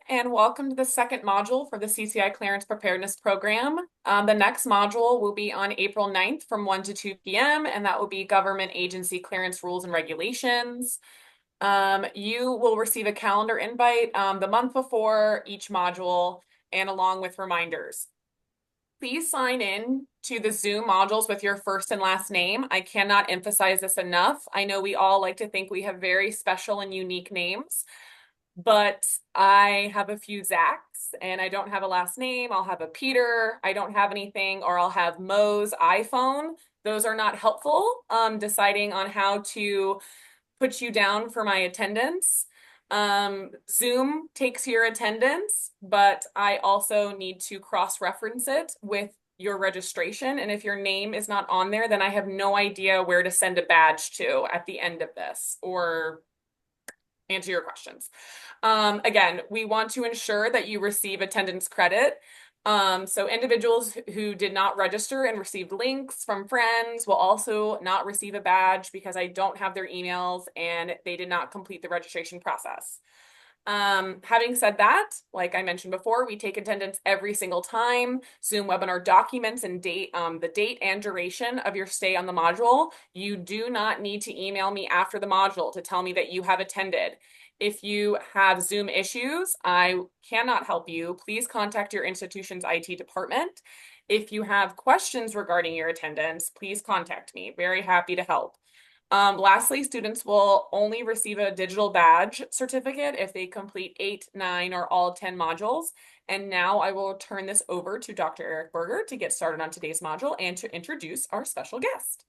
and welcome to the second module for the CCI Clearance Preparedness Program. The next module will be on April 9th from 1 to 2 p.m., and that will be Government Agency Clearance Rules and Regulations. You will receive a calendar invite the month before each module and along with reminders. Please sign in to the Zoom modules with your first and last name. I cannot emphasize this enough. I know we all like to think we have very special and unique names, but I have a few Zachs and I don't have a last name. I'll have a Peter. I don't have anything, or I'll have Mo's iPhone. Those are not helpful deciding on how to put you down for my attendance. Zoom takes your attendance, but I also need to cross-reference it with your registration. And if your name is not on there, then I have no idea where to send a badge to at the end of this or answer your questions. Again, we want to ensure that you receive attendance credit. So individuals who did not register and received links from friends will also not receive a badge because I don't have their emails and they did not complete the registration process. Having said that, like I mentioned before, we take attendance every single time. Zoom webinar documents and the date and duration of your stay on the module. You do not need to email me after the module to tell me that you have attended. If you have Zoom issues, I cannot help you. Please contact your institution's IT department. If you have questions regarding your attendance, please contact me. Very happy to help. Lastly, students will only receive a digital badge certificate if they complete 8, 9, or all 10 modules. And now I will turn this over to Dr. Eric Berger to get started on today's module and to introduce our special guest.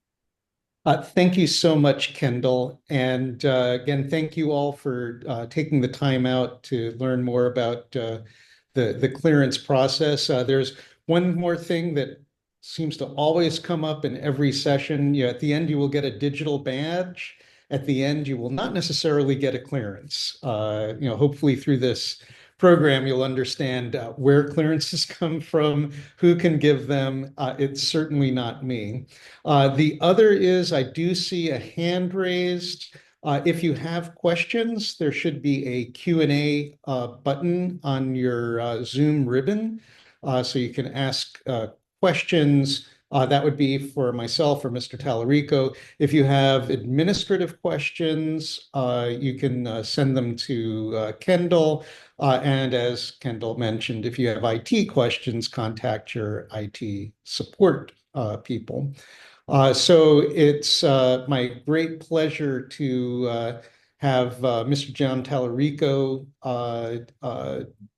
Thank you so much, Kendall. And again, thank you all for taking the time out to learn more about the clearance process. There's one more thing that seems to always come up in every session. At the end, you will get a digital badge. At the end, you will not necessarily get a clearance. Hopefully through this program, you'll understand where clearances come from, who can give them. It's certainly not me. The other is I do see a hand raised. If you have questions, there should be a Q&A button on your Zoom ribbon, so you can ask questions. That would be for myself or Mr. Tallarico. If you have administrative questions, you can send them to Kendall. And as Kendall mentioned, if you have IT questions, contact your IT support people. So it's my great pleasure to have Mr. John Tallarico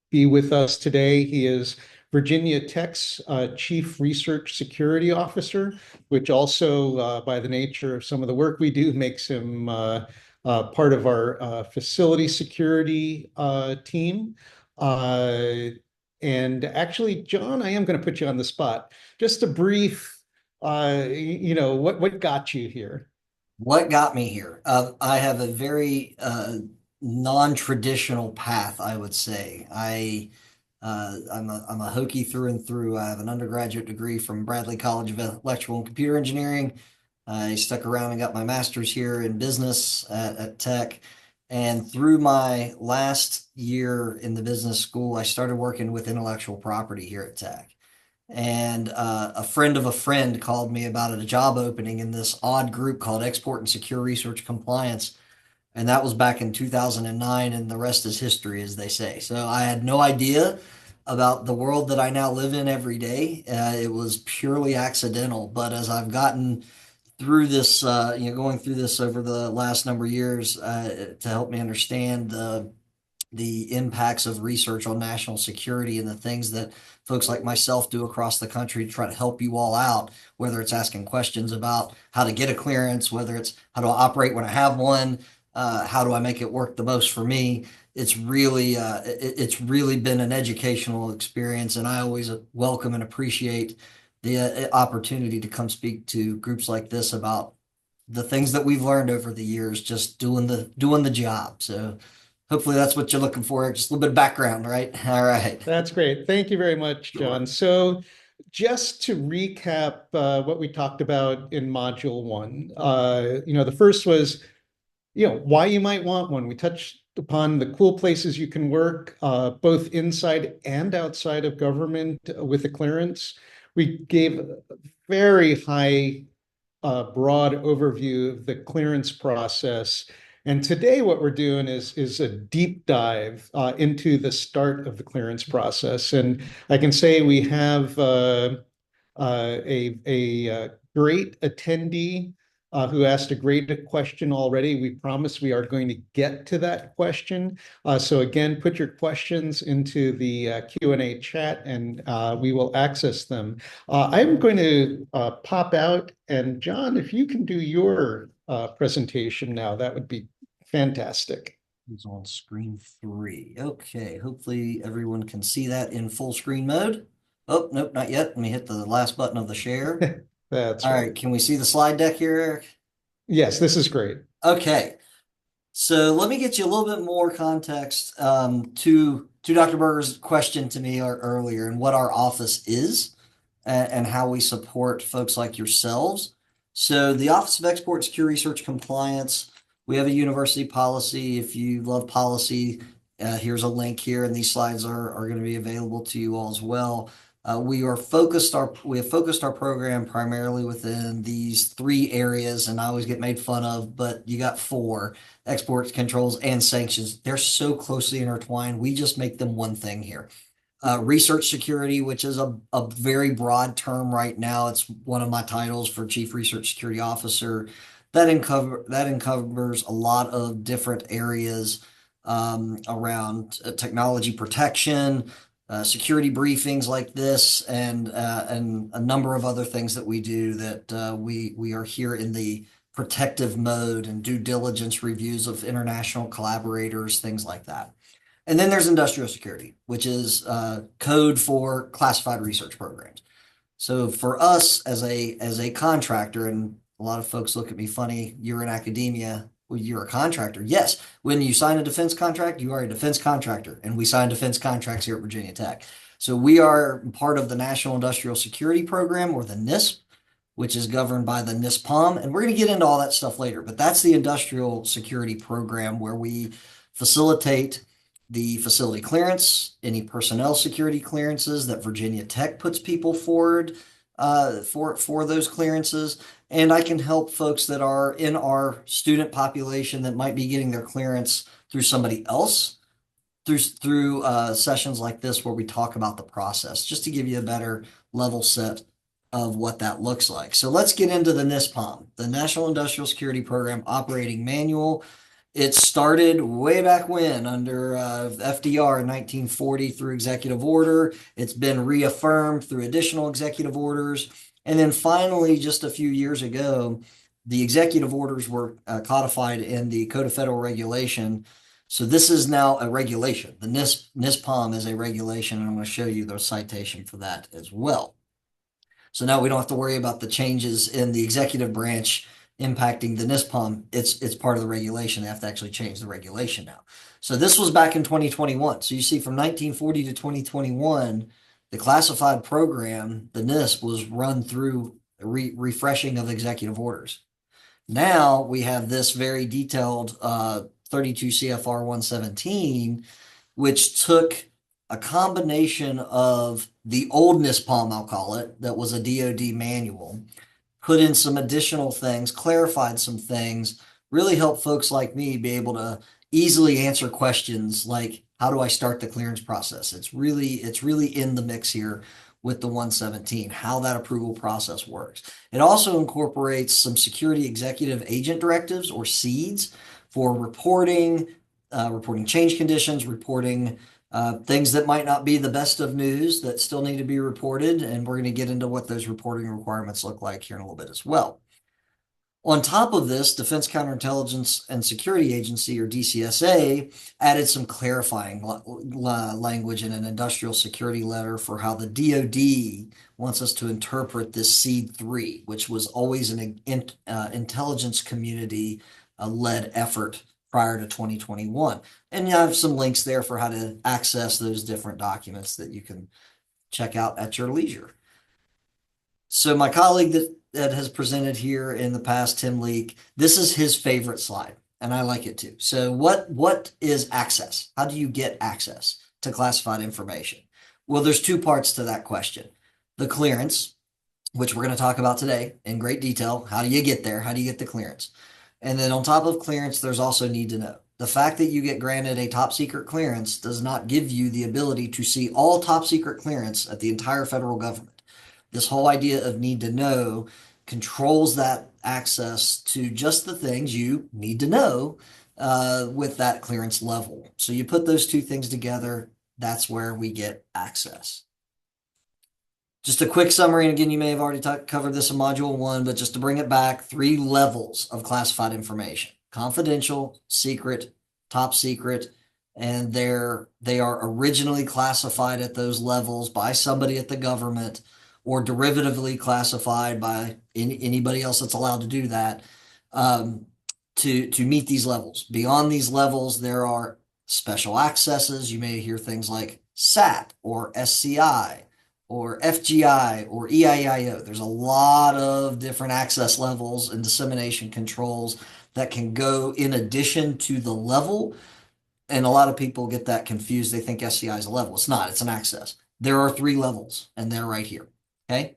be with us today. He is Virginia Tech's Chief Research Security Officer, which also, by the nature of some of the work we do, makes him part of our facility security team. And actually, John, I am going to put you on the spot. Just a brief, what got you here? What got me here? I have a very non-traditional path, I would say. I'm a Hokie through and through. I have an undergraduate degree from Bradley College of Electrical and Computer Engineering. I stuck around and got my master's here in business at Tech. And through my last year in the business school, I started working with intellectual property here at Tech. And a friend of a friend called me about a job opening in this odd group called Export and Secure Research Compliance. And that was back in 2009, and the rest is history, as they say. So I had no idea about the world that I now live in every day. It was purely accidental. But as I've gotten through this, going through this over the last number of years to help me understand the impacts of research on national security and the things that folks like myself do across the country to try to help you all out, whether it's asking questions about how to get a clearance, whether it's how to operate when I have one, how do I make it work the most for me. It's really been an educational experience, and I always welcome and appreciate the opportunity to come speak to groups like this about the things that we've learned over the years, just doing the job. So hopefully that's what you're looking for. Just a little bit of background, right? All right. That's great. Thank you very much, John. So just to recap what we talked about in module 1, the first was, why you might want one. We touched upon the cool places you can work, both inside and outside of government with the clearance. We gave a very high, broad overview of the clearance process. And today, what we're doing is a deep dive into the start of the clearance process. And I can say we have a great attendee who asked a great question already. We promise we are going to get to that question. So again, put your questions into the Q&A chat and we will access them. I'm going to pop out, and John, if you can do your presentation now, that would be fantastic. It's on screen 3. Okay, hopefully everyone can see that in full screen mode. Oh, nope, not yet. Let me hit the last button of the share. That's All right. right, can we see the slide deck here, Eric? Yes, this is great. Okay, so let me get you a little bit more context to Dr. Berger's question to me earlier and what our office is and how we support folks like yourselves. So the Office of Export Security Research Compliance, we have a university policy. If you love policy, here's a link here, and these slides are going to be available to you all as well. We have focused our program primarily within these 3 areas, and I always get made fun of, but you got 4: export controls and sanctions. They're so closely intertwined. We just make them one thing here. Research security, which is a very broad term right now. It's one of my titles for Chief Research Security Officer. That uncovers a lot of different areas around technology protection, security briefings like this, and a number of other things that we do that we are here in the protective mode and due diligence reviews of international collaborators, things like that. And then there's industrial security, which is code for classified research programs. So for us as a contractor, and a lot of folks look at me funny, you're in academia, well, you're a contractor. Yes, when you sign a defense contract, you are a defense contractor, and we sign defense contracts here at Virginia Tech. So we are part of the National Industrial Security Program, or the NISP, which is governed by the NISPOM, and we're going to get into all that stuff later. But that's the industrial security program where we facilitate the facility clearance, any personnel security clearances that Virginia Tech puts people forward for those clearances. And I can help folks that are in our student population that might be getting their clearance through somebody else through sessions like this where we talk about the process, just to give you a better level set of what that looks like. So let's get into the NISPOM, the National Industrial Security Program Operating Manual. It started way back when under FDR in 1940 through executive order. It's been reaffirmed through additional executive orders. And then finally, just a few years ago, the executive orders were codified in the Code of Federal Regulation. So this is now a regulation. The NISPOM is a regulation, and I'm going to show you the citation for that as well. So now we don't have to worry about the changes in the executive branch impacting the NISPOM. It's part of the regulation. They have to actually change the regulation now. So this was back in 2021. So you see from 1940 to 2021, the classified program, the NISP, was run through refreshing of executive orders. Now we have this very detailed 32 CFR 117, which took a combination of the old NISPOM, I'll call it, that was a DoD manual, put in some additional things, clarified some things, really helped folks like me be able to easily answer questions like, how do I start the clearance process? It's really in the mix here with the 117, how that approval process works. It also incorporates some security executive agent directives, or SEADs, for reporting change conditions, reporting things that might not be the best of news that still need to be reported. And we're going to get into what those reporting requirements look like here in a little bit as well. On top of this, Defense Counterintelligence and Security Agency, or DCSA, added some clarifying language in an industrial security letter for how the DoD wants us to interpret this SEAD 3, which was always an intelligence community led effort prior to 2021. And you have some links there for how to access those different documents that you can check out at your leisure. So my colleague that has presented here in the past, Tim Leake, this is his favorite slide. and I like it too. So what is access? How do you get access to classified information? Well, there's two parts to that question. The clearance, which we're going to talk about today in great detail. How do you get there? How do you get the clearance? And then on top of clearance, there's also need to know. The fact that you get granted a top secret clearance does not give you the ability to see all top secret clearance at the entire federal government. This whole idea of need to know controls that access to just the things you need to know with that clearance level. So you put those two things together, that's where we get access. Just a quick summary, and again, you may have already covered this in Module 1, but just to bring it back, 3 levels of classified information: confidential, secret, top secret, and they are originally classified at those levels by somebody at the government, or derivatively classified by anybody else that's allowed to do that, to meet these levels. Beyond these levels, there are special accesses. You may hear things like SAP or SCI or FGI or EIEIO. There's a lot of different access levels and dissemination controls that can go in addition to the level. And a lot of people get that confused. They think SCI is a level. It's not, it's an access. There are 3 levels, and they're right here. Okay.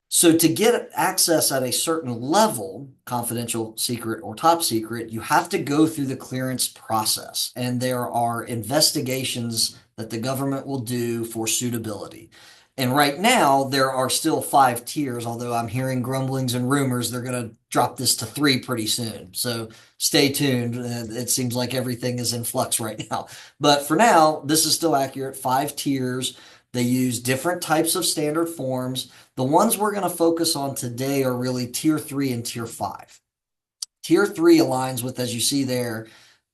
So to get access at a certain level, confidential, secret, or top secret, you have to go through the clearance process. And there are investigations that the government will do for suitability. And right now, there are still 5 tiers, although I'm hearing grumblings and rumors they're going to drop this to 3 pretty soon. So stay tuned. It seems like everything is in flux right now. But for now, this is still accurate. 5 tiers. They use different types of standard forms. The ones we're going to focus on today are really Tier 3 and Tier 5. Tier 3 aligns with, as you see there,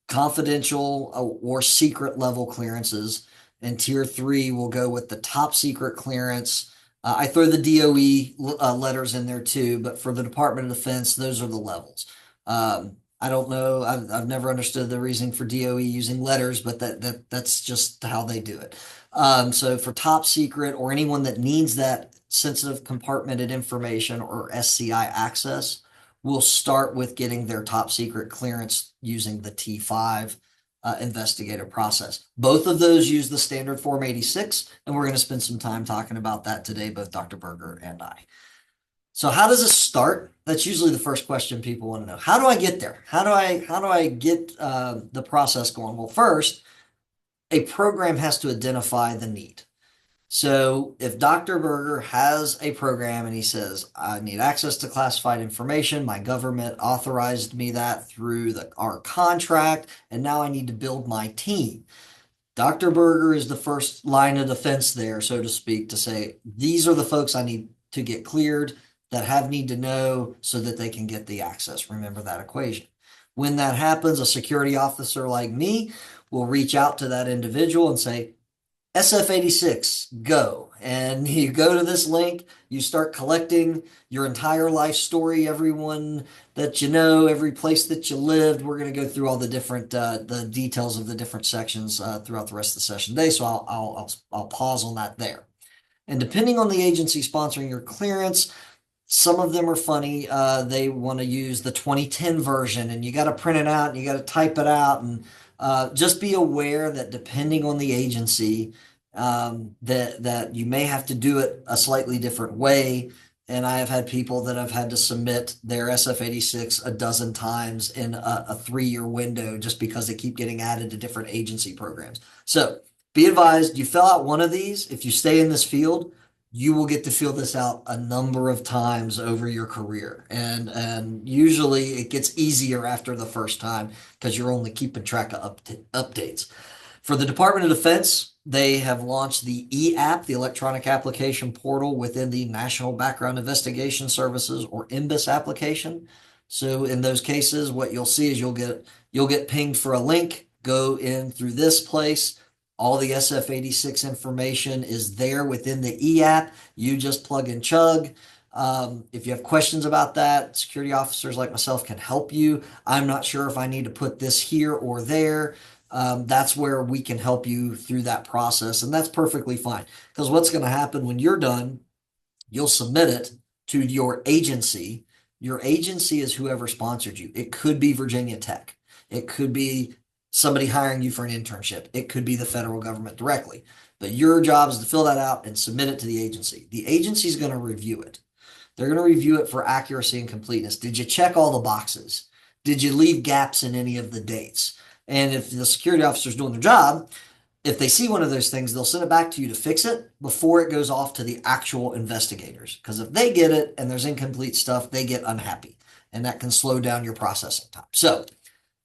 confidential or secret level clearances. And Tier 3 will go with the top secret clearance. I throw the DOE letters in there too, but for the Department of Defense, those are the levels. I don't know. I've never understood the reasoning for DOE using letters, but that's just how they do it. So for top secret or anyone that needs that sensitive compartmented information or SCI access, we'll start with getting their top secret clearance using the T5 investigative process. Both of those use the standard Form 86, and we're going to spend some time talking about that today, both Dr. Berger and I. So how does it start? That's usually the first question people want to know. How do I get there? How do I get the process going? Well, first, a program has to identify the need. So if Dr. Berger has a program and he says, I need access to classified information, my government authorized me that through our contract, and now I need to build my team. Dr. Berger is the first line of defense there, so to speak, to say, these are the folks I need to get cleared that have need to know so that they can get the access. Remember that equation. When that happens, a security officer like me will reach out to that individual and say, SF86, go. And you go to this link, you start collecting your entire life story, everyone that you know, every place that you lived. We're going to go through all the different, the details of the different sections throughout the rest of the session today. So I'll pause on that there. And depending on the agency sponsoring your clearance, some of them are funny. They want to use the 2010 version, and you got to print it out and you got to type it out. And just be aware that depending on the agency, that you may have to do it a slightly different way. And I have had people that have had to submit their SF86 a dozen times in a 3-year window just because they keep getting added to different agency programs. So be advised, you fill out one of these. If you stay in this field, you will get to fill this out a number of times over your career. And usually it gets easier after the first time because you're only keeping track of updates. For the Department of Defense, they have launched the e-app, the electronic application portal within the National Background Investigation Services, or NBIS application. So in those cases, what you'll see is you'll get pinged for a link, go in through this place. All the SF86 information is there within the e-app. You just plug and chug. If you have questions about that, security officers like myself can help you. I'm not sure if I need to put this here or there. That's where we can help you through that process. And that's perfectly fine. Because what's going to happen when you're done, you'll submit it to your agency. Your agency is whoever sponsored you. It could be Virginia Tech. It could be somebody hiring you for an internship. It could be the federal government directly. But your job is to fill that out and submit it to the agency. The agency is going to review it. They're going to review it for accuracy and completeness. Did you check all the boxes? Did you leave gaps in any of the dates? And if the security officer is doing their job, if they see one of those things, they'll send it back to you to fix it before it goes off to the actual investigators. Because if they get it and there's incomplete stuff, they get unhappy, and that can slow down your processing time. So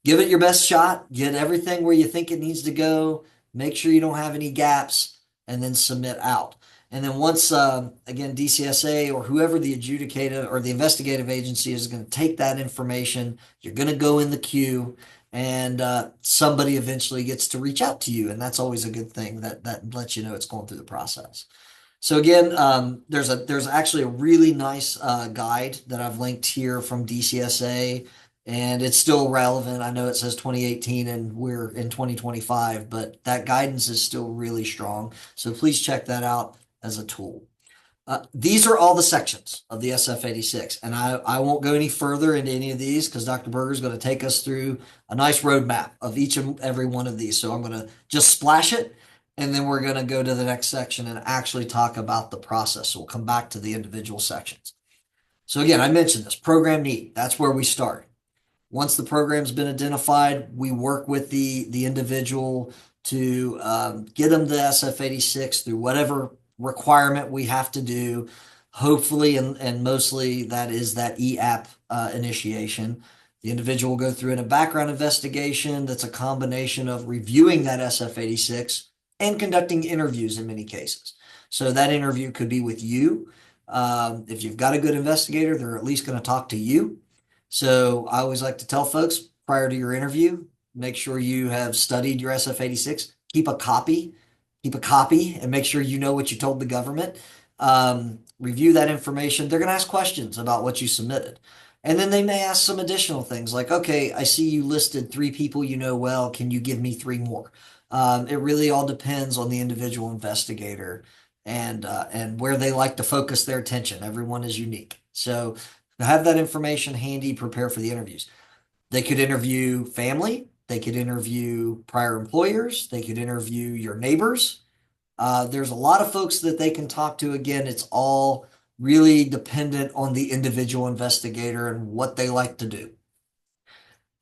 give it your best shot, get everything where you think it needs to go, make sure you don't have any gaps, and then submit out. And then once, again, DCSA or whoever the adjudicative or the investigative agency is going to take that information, you're going to go in the queue, and somebody eventually gets to reach out to you. And that's always a good thing that lets you know it's going through the process. So again, there's actually a really nice guide that I've linked here from DCSA, and it's still relevant. I know it says 2018 and we're in 2025, but that guidance is still really strong. So please check that out as a tool. These are all the sections of the SF-86, and I won't go any further into any of these because Dr. Berger is going to take us through a nice roadmap of each and every one of these. So I'm going to just splash it, and then we're going to go to the next section and actually talk about the process. So we'll come back to the individual sections. So again, I mentioned this program need. That's where we start. Once the program's been identified, we work with the individual to get them the SF-86 through whatever requirement we have to do. Hopefully, and mostly that is that EAP initiation. The individual will go through in a background investigation that's a combination of reviewing that SF-86 and conducting interviews in many cases. So that interview could be with you. If you've got a good investigator, they're at least going to talk to you. So I always like to tell folks prior to your interview, make sure you have studied your SF-86, keep a copy and make sure you know what you told the government. Review that information. They're going to ask questions about what you submitted. And then they may ask some additional things like, okay, I see you listed 3 people you know well. Can you give me 3 more? It really all depends on the individual investigator and where they like to focus their attention. Everyone is unique. So have that information handy, prepare for the interviews. They could interview family. They could interview prior employers. They could interview your neighbors. There's a lot of folks that they can talk to. Again, it's all really dependent on the individual investigator and what they like to do.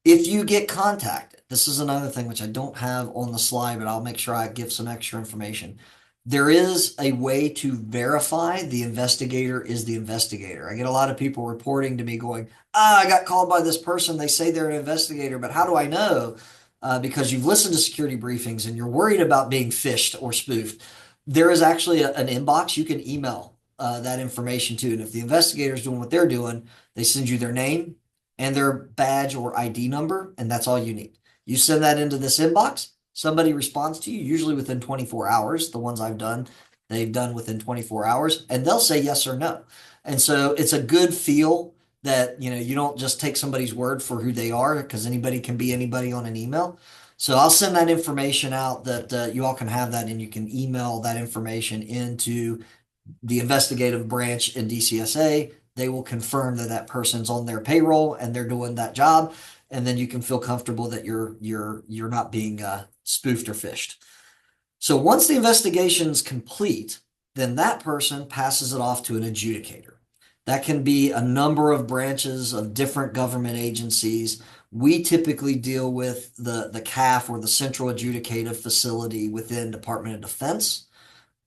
If you get contacted, this is another thing which I don't have on the slide, but I'll make sure I give some extra information. There is a way to verify the investigator is the investigator. I get a lot of people reporting to me going, I got called by this person. They say they're an investigator, but how do I know? Because you've listened to security briefings and you're worried about being phished or spoofed. There is actually an inbox you can email that information to. And if the investigator is doing what they're doing, they send you their name and their badge or ID number, and that's all you need. You send that into this inbox. Somebody responds to you, usually within 24 hours. The ones I've done, they've done within 24 hours, and they'll say yes or no. And so it's a good feel that, you don't just take somebody's word for who they are, because anybody can be anybody on an email. So I'll send that information out that you all can have that, and you can email that information into the investigative branch in DCSA. They will confirm that that person's on their payroll and they're doing that job. And then you can feel comfortable that you're not being spoofed or phished. So once the investigation's complete, then that person passes it off to an adjudicator. That can be a number of branches of different government agencies. We typically deal with the CAF, or the Central Adjudicative Facility, within Department of Defense.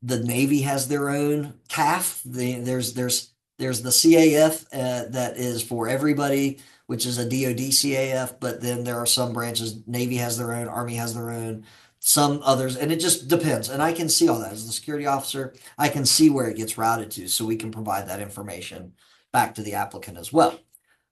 The Navy has their own CAF. There's the CAF that is for everybody, which is a DoD CAF, but then there are some branches. Navy has their own, Army has their own, some others, and it just depends. And I can see all that as the security officer. I can see where it gets routed to, so we can provide that information back to the applicant as well.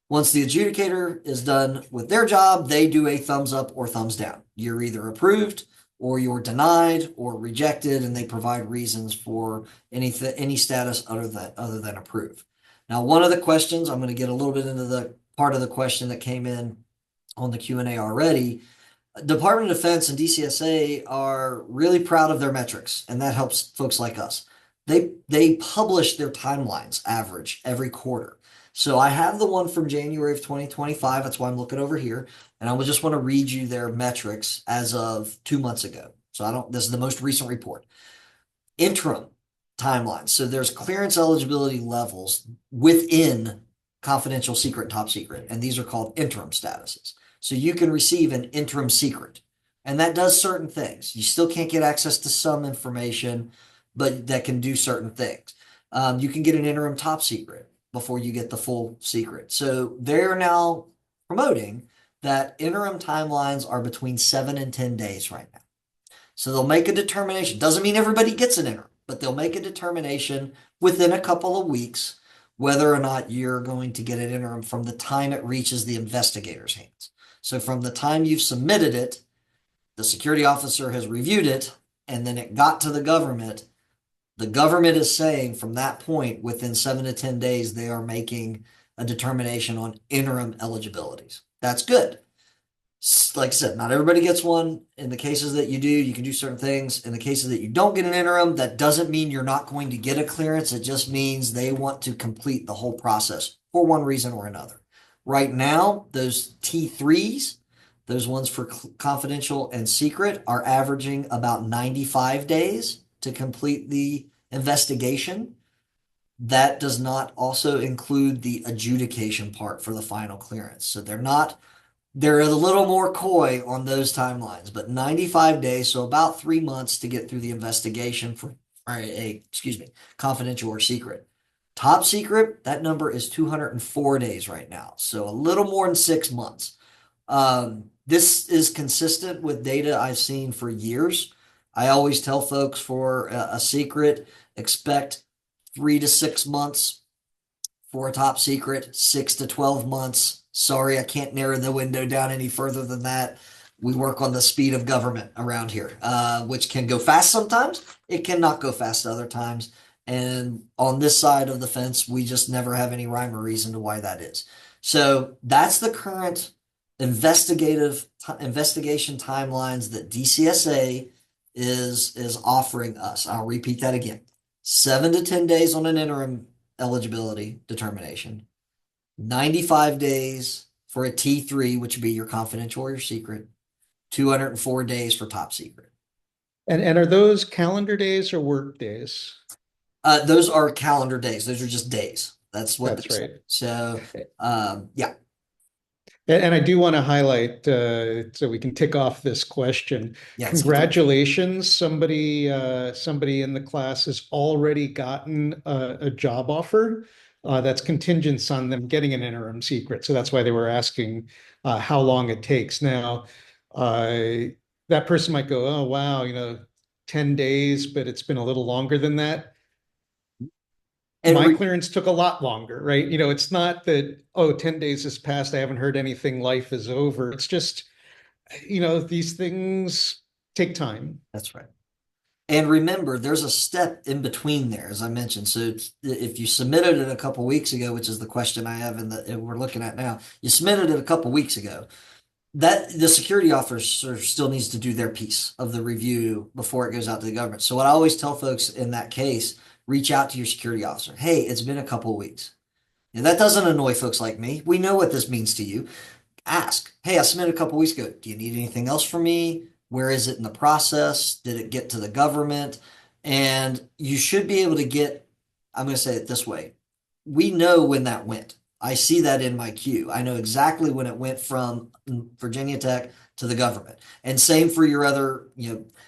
Once the adjudicator is done with their job, they do a thumbs up or thumbs down. You're either approved or you're denied or rejected, and they provide reasons for any status other than approved. Now, one of the questions, I'm going to get a little bit into the part of the question that came in on the Q&A already. Department of Defense and DCSA are really proud of their metrics, and that helps folks like us. They publish their timelines average every quarter. So I have the one from January of 2025. That's why I'm looking over here. And I would just want to read you their metrics as of 2 months ago. So this is the most recent report. Interim timelines. So there's clearance eligibility levels within confidential, secret, top secret. And these are called interim statuses. So you can receive an interim secret. And that does certain things. You still can't get access to some information, but that can do certain things. You can get an interim top secret before you get the full secret. So they're now promoting that interim timelines are between 7 and 10 days right now. So they'll make a determination. Doesn't mean everybody gets an interim, but they'll make a determination within a couple of weeks whether or not you're going to get an interim from the time it reaches the investigator's hands. So from the time you've submitted it, the security officer has reviewed it, and then it got to the government. The government is saying from that point, within 7 to 10 days, they are making a determination on interim eligibilities. That's good. Like I said, not everybody gets one. In the cases that you do, you can do certain things. In the cases that you don't get an interim, that doesn't mean you're not going to get a clearance. It just means they want to complete the whole process for one reason or another. Right now, those T3s, those ones for confidential and secret, are averaging about 95 days to complete the investigation. That does not also include the adjudication part for the final clearance. So they're a little more coy on those timelines, but 95 days, so about 3 months to get through the investigation for confidential or secret. Top secret, that number is 204 days right now, so a little more than 6 months. This is consistent with data I've seen for years. I always tell folks for a secret, expect 3 to 6 months. For a top secret, 6 to 12 months. Sorry, I can't narrow the window down any further than that. We work on the speed of government around here, which can go fast sometimes. It cannot go fast other times. And on this side of the fence, we just never have any rhyme or reason to why that is. So that's the current investigation timelines that DCSA is offering us. I'll repeat that again. 7 to 10 days on an interim eligibility determination, 95 days for a T3, which would be your confidential or your secret, 204 days for top secret. And are those calendar days or work days? Those are calendar days. Those are just days. That's what That's right. So, yeah. And I do want to highlight, so we can tick off this question. Yeah, Congratulations, somebody in the class has already gotten a job offer that's contingent on them getting an interim secret. So that's why they were asking how long it takes. Now, that person might go, oh, wow, 10 days, but it's been a little longer than that. My clearance took a lot longer, right? It's not that, 10 days has passed, I haven't heard anything, life is over. It's just, these things take time. That's right. And remember, there's a step in between there, as I mentioned. So if you submitted it a couple weeks ago, which is the question I have and we're looking at now, you submitted it a couple weeks ago, that the security officer still needs to do their piece of the review before it goes out to the government. So what I always tell folks in that case, reach out to your security officer. Hey, it's been a couple of weeks. Now, that doesn't annoy folks like me. We know what this means to you. Ask, hey, I submitted a couple of weeks ago. Do you need anything else from me? Where is it in the process? Did it get to the government? And you should be able to get, I'm going to say it this way. We know when that went. I see that in my queue. I know exactly when it went from Virginia Tech to the government. And same for your other,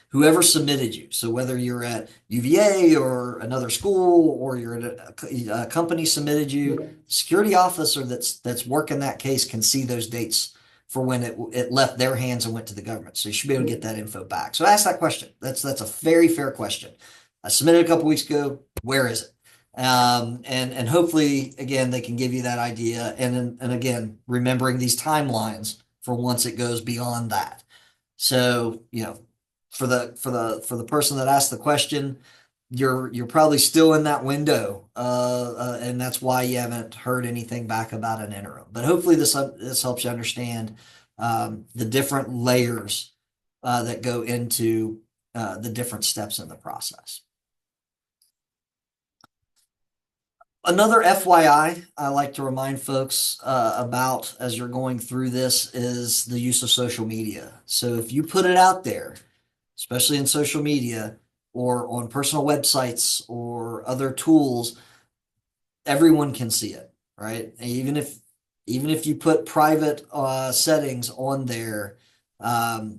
whoever submitted you. So whether you're at UVA or another school or you're at a company submitted you, security officer that's working that case can see those dates for when it left their hands and went to the government. So you should be able to get that info back. So ask that question. That's a very fair question. I submitted a couple weeks ago. Where is it? And hopefully, again, they can give you that idea. And again, remembering these timelines for once it goes beyond that. So, for the person that asked the question, you're probably still in that window, and that's why you haven't heard anything back about an interim. But hopefully, this helps you understand the different layers that go into the different steps in the process. Another FYI I like to remind folks about as you're going through this is the use of social media. So if you put it out there, especially in social media or on personal websites or other tools, everyone can see it, right? Even if you put private settings on there,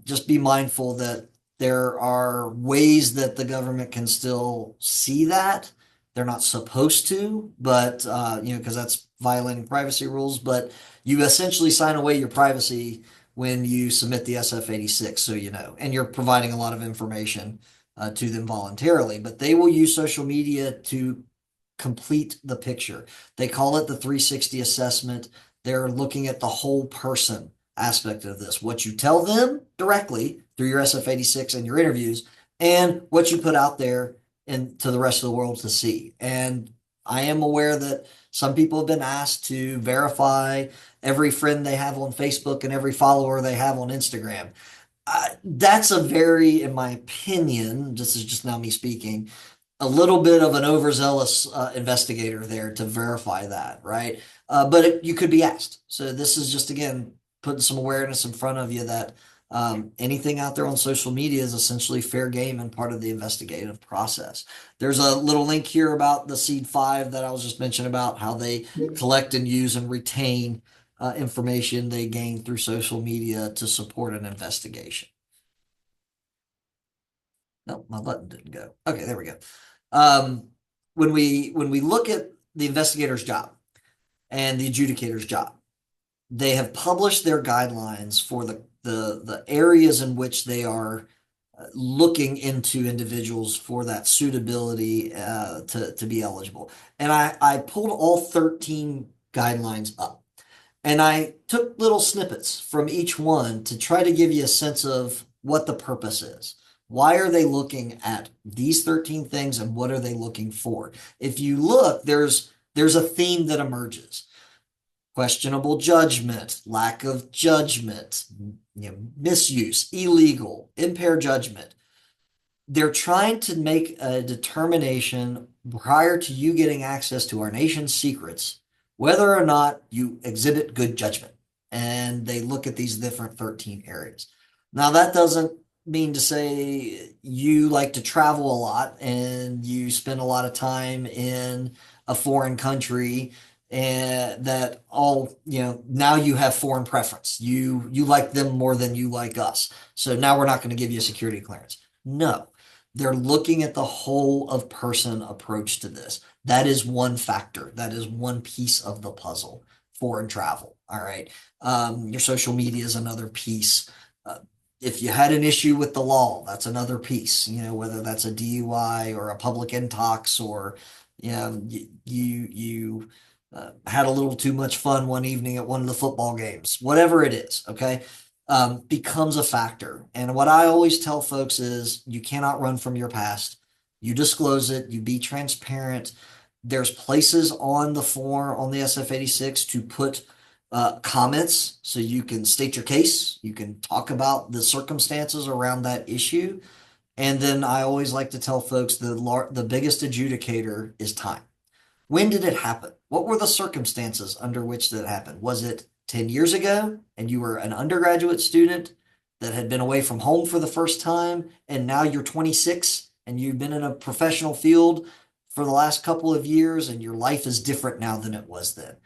just be mindful that there are ways that the government can still see that. They're not supposed to, but because that's violating privacy rules. But you essentially sign away your privacy when you submit the SF-86, so you know, and you're providing a lot of information to them voluntarily. But they will use social media to complete the picture. They call it the 360 assessment. They're looking at the whole person aspect of this. What you tell them directly through your SF-86 and your interviews, and what you put out there and to the rest of the world to see. And I am aware that some people have been asked to verify every friend they have on Facebook and every follower they have on Instagram. That's a very, in my opinion, this is just now me speaking, a little bit of an overzealous investigator there to verify that, right? But you could be asked. So this is just, again, putting some awareness in front of you that anything out there on social media is essentially fair game and part of the investigative process. There's a little link here about the Seed 5 that I was just mentioning about how they collect and use and retain information they gain through social media to support an investigation. No, my button didn't go. Okay, there we go. When we look at the investigator's job and the adjudicator's job, they have published their guidelines for the areas in which they are looking into individuals for that suitability to be eligible. And I pulled all 13 guidelines up. And I took little snippets from each one to try to give you a sense of what the purpose is. Why are they looking at these 13 things and what are they looking for? If you look, there's a theme that emerges. Questionable judgment, lack of judgment, misuse, illegal, impaired judgment. They're trying to make a determination prior to you getting access to our nation's secrets, whether or not you exhibit good judgment. And they look at these different 13 areas. Now, that doesn't mean to say you like to travel a lot and you spend a lot of time in a foreign country and that all, now you have foreign preference. You like them more than you like us. So now we're not going to give you a security clearance. No, they're looking at the whole of person approach to this. That is one factor. That is one piece of the puzzle. Foreign travel. All right. Your social media is another piece. If you had an issue with the law, that's another piece, whether that's a DUI or a public intox or, you had a little too much fun one evening at one of the football games, whatever it is, okay, becomes a factor. And what I always tell folks is you cannot run from your past. You disclose it, you be transparent. There's places on the form, on the SF-86 to put comments so you can state your case. You can talk about the circumstances around that issue. And then I always like to tell folks the biggest adjudicator is time. When did it happen? What were the circumstances under which that happened? Was it 10 years ago and you were an undergraduate student that had been away from home for the first time and now you're 26 and you've been in a professional field for the last couple of years and your life is different now than it was then?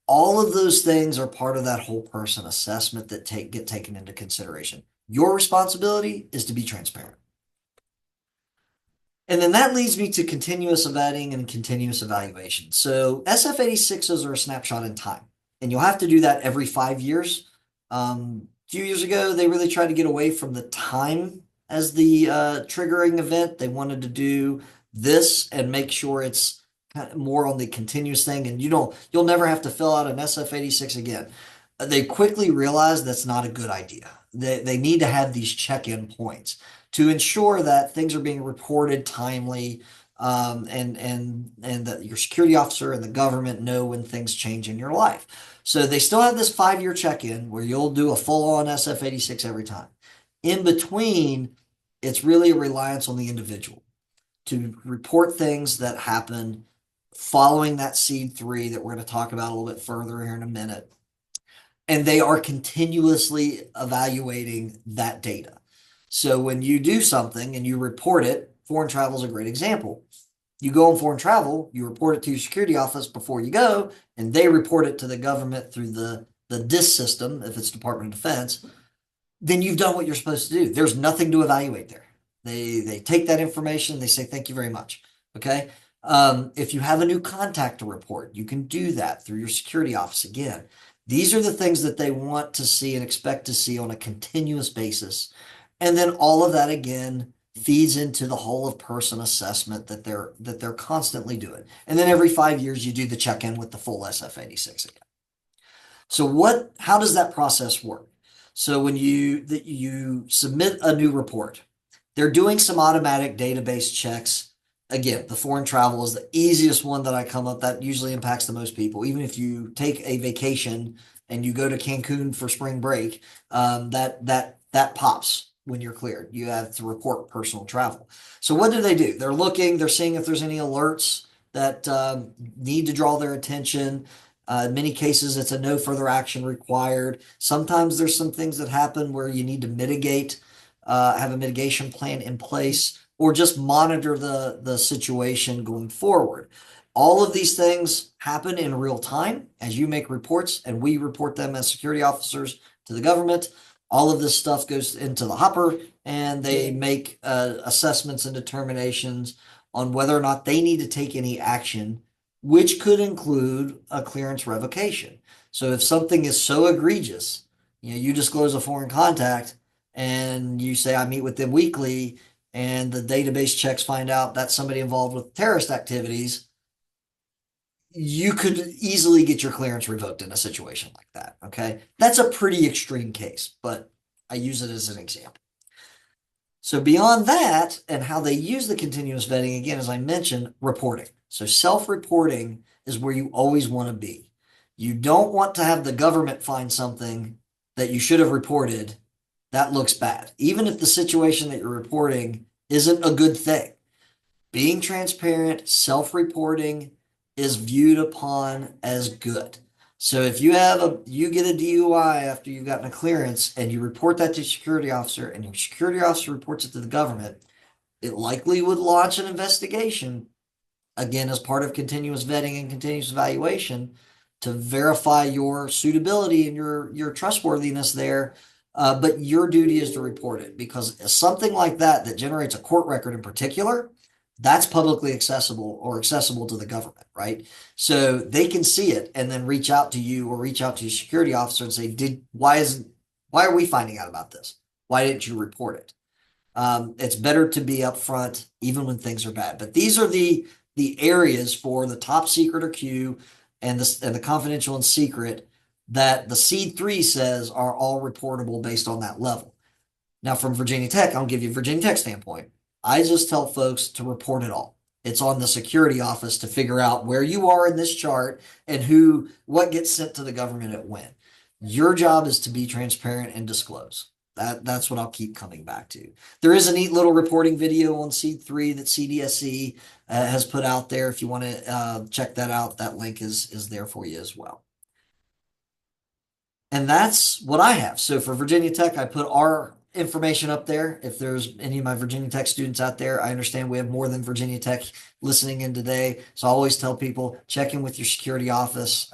All of those things are part of that whole person assessment that get taken into consideration. Your responsibility is to be transparent. And then that leads me to continuous vetting and continuous evaluation. So SF-86s are a snapshot in time, and you'll have to do that every 5 years. A few years ago, they really tried to get away from the time as the triggering event. They wanted to do this and make sure it's kind of more on the continuous thing, and you'll never have to fill out an SF-86 again. They quickly realized that's not a good idea. They need to have these check-in points to ensure that things are being reported timely, and that your security officer and the government know when things change in your life. So they still have this 5-year check-in where you'll do a full-on SF-86 every time. In between, it's really a reliance on the individual to report things that happen following that seed 3 that we're going to talk about a little bit further here in a minute. And they are continuously evaluating that data. So when you do something and you report it, foreign travel is a great example. You go on foreign travel, you report it to your security office before you go, and they report it to the government through the DIS system, if it's Department of Defense. Then you've done what you're supposed to do. There's nothing to evaluate there. They take that information, they say thank you very much. Okay. If you have a new contact to report, you can do that through your security office. Again, these are the things that they want to see and expect to see on a continuous basis. And then all of that again feeds into the whole of person assessment that they're constantly doing. And then every 5 years you do the check-in with the full SF-86 again. So how does that process work? So when you submit a new report, they're doing some automatic database checks. Again, the foreign travel is the easiest one that I come up. That usually impacts the most people. Even if you take a vacation and you go to Cancun for spring break, that pops when you're cleared. You have to report personal travel. So what do? They're seeing if there's any alerts that need to draw their attention. In many cases, it's a no further action required. Sometimes there's some things that happen where you need to mitigate, have a mitigation plan in place, or just monitor the situation going forward. All of these things happen in real time as you make reports, and we report them as security officers to the government. All of this stuff goes into the hopper, and they make assessments and determinations on whether or not they need to take any action, which could include a clearance revocation. So if something is so egregious, you disclose a foreign contact and you say, I meet with them weekly, and the database checks find out that's somebody involved with terrorist activities, you could easily get your clearance revoked in a situation like that. Okay. That's a pretty extreme case, but I use it as an example. So beyond that, and how they use the continuous vetting, again, as I mentioned, reporting. So self-reporting is where you always want to be. You don't want to have the government find something that you should have reported. That looks bad. Even if the situation that you're reporting isn't a good thing. Being transparent, self-reporting is viewed upon as good. So if you get a DUI after you've gotten a clearance and you report that to your security officer and your security officer reports it to the government, it likely would launch an investigation, again, as part of continuous vetting and continuous evaluation to verify your suitability and your trustworthiness there. But your duty is to report it, because something like that generates a court record in particular, that's publicly accessible or accessible to the government, right? So they can see it and then reach out to you or reach out to your security officer and say, why are we finding out about this? Why didn't you report it? It's better to be upfront even when things are bad. But these are the areas for the top secret or Q and the confidential and secret that the seed 3 says are all reportable based on that level. Now, from Virginia Tech, I'll give you a Virginia Tech standpoint. I just tell folks to report it all. It's on the security office to figure out where you are in this chart and what gets sent to the government at when. Your job is to be transparent and disclose. That's what I'll keep coming back to. There is a neat little reporting video on Seed 3 that CDSC has put out there. If you want to check that out, that link is there for you as well. And that's what I have. So for Virginia Tech, I put our information up there. If there's any of my Virginia Tech students out there, I understand we have more than Virginia Tech listening in today. So I always tell people, check in with your security office